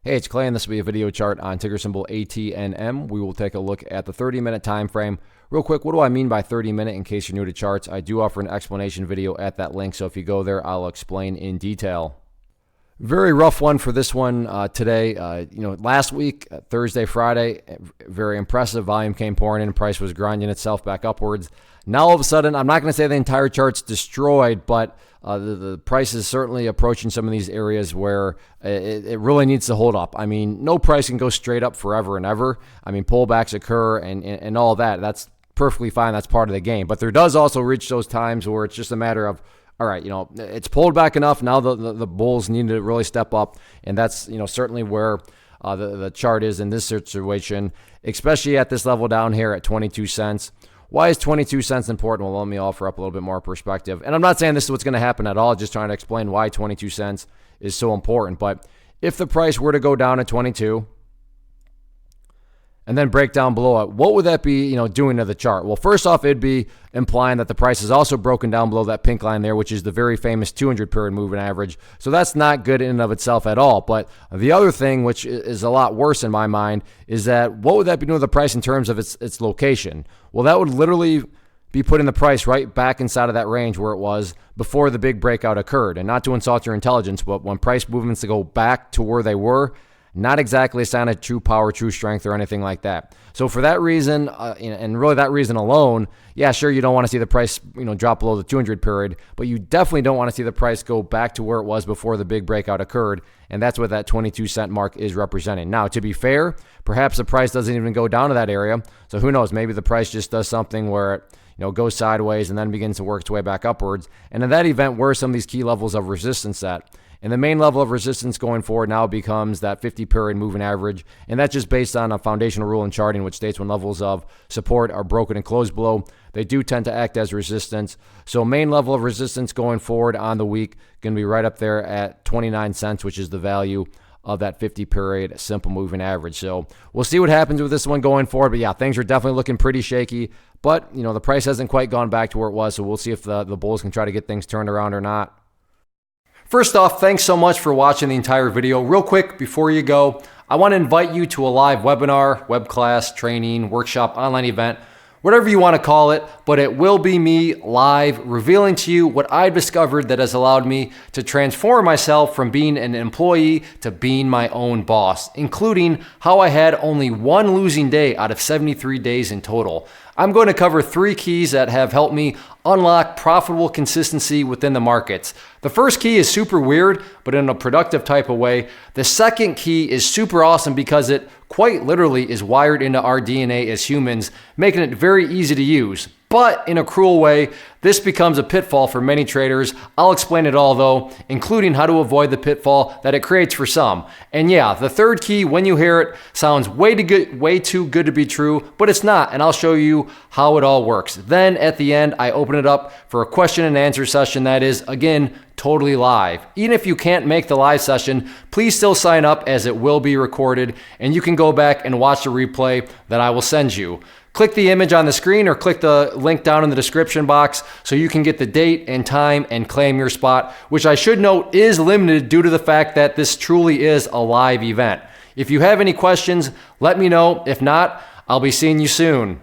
Hey, it's Clay, and this will be a video chart on ticker symbol ATNM. We will take a look at the 30-minute time frame. Real quick, what do I mean by 30-minute in case you're new to charts? I do offer an explanation video at that link, so if you go there, I'll explain in detail. Very rough one for this one today. Last week, Thursday, Friday, very impressive. Volume came pouring in. Price was grinding itself back upwards. Now, all of a sudden, I'm not going to say the entire chart's destroyed, but the price is certainly approaching some of these areas where it really needs to hold up. I mean, no price can go straight up forever and ever. I mean, pullbacks occur and all that. That's perfectly fine. That's part of the game. But there does also reach those times where it's just a matter of, all right, it's pulled back enough. Now the bulls need to really step up. And that's, certainly where the chart is in this situation, especially at this level down here at 22 cents. Why is 22 cents important? Well, let me offer up a little bit more perspective. And I'm not saying this is what's going to happen at all, just trying to explain why 22 cents is so important. But if the price were to go down to 22 and then break down below it, what would that be, doing to the chart? Well, first off, it'd be implying that the price is also broken down below that pink line there, which is the very famous 200-period moving average. So that's not good in and of itself at all. But the other thing, which is a lot worse in my mind, is that what would that be doing to the price in terms of its location? Well, that would literally be putting the price right back inside of that range where it was before the big breakout occurred. And not to insult your intelligence, but when price movements to go back to where they were, not exactly a sign of true power, true strength, or anything like that. So for that reason, and really that reason alone, yeah, sure, you don't want to see the price, drop below the 200 period, but you definitely don't want to see the price go back to where it was before the big breakout occurred, and that's what that 22 cent mark is representing. Now, to be fair, perhaps the price doesn't even go down to that area, so who knows, maybe the price just does something where it goes sideways and then begins to work its way back upwards. And in that event, where are some of these key levels of resistance at? And the main level of resistance going forward now becomes that 50-period moving average, and that's just based on a foundational rule in charting, which states when levels of support are broken and closed below, they do tend to act as resistance. So main level of resistance going forward on the week going to be right up there at 29 cents, which is the value of that 50-period simple moving average. So we'll see what happens with this one going forward. But yeah, things are definitely looking pretty shaky. But, the price hasn't quite gone back to where it was, so we'll see if the bulls can try to get things turned around or not. First off, thanks so much for watching the entire video. Real quick, before you go, I want to invite you to a live webinar, web class, training, workshop, online event, whatever you want to call it, but it will be me live revealing to you what I've discovered that has allowed me to transform myself from being an employee to being my own boss, including how I had only one losing day out of 73 days in total. I'm going to cover 3 keys that have helped me unlock profitable consistency within the markets. The first key is super weird, but in a productive type of way. The second key is super awesome because it quite literally is wired into our DNA as humans, making it very easy to use. But in a cruel way, this becomes a pitfall for many traders. I'll explain it all though, including how to avoid the pitfall that it creates for some. And yeah, the third key, when you hear it, sounds way too good to be true, but it's not, and I'll show you how it all works. Then at the end, I open it up for a question and answer session that is, again, totally live. Even if you can't make the live session, please still sign up as it will be recorded, and you can go back and watch the replay that I will send you. Click the image on the screen or click the link down in the description box so you can get the date and time and claim your spot, which I should note is limited due to the fact that this truly is a live event. If you have any questions, let me know. If not, I'll be seeing you soon.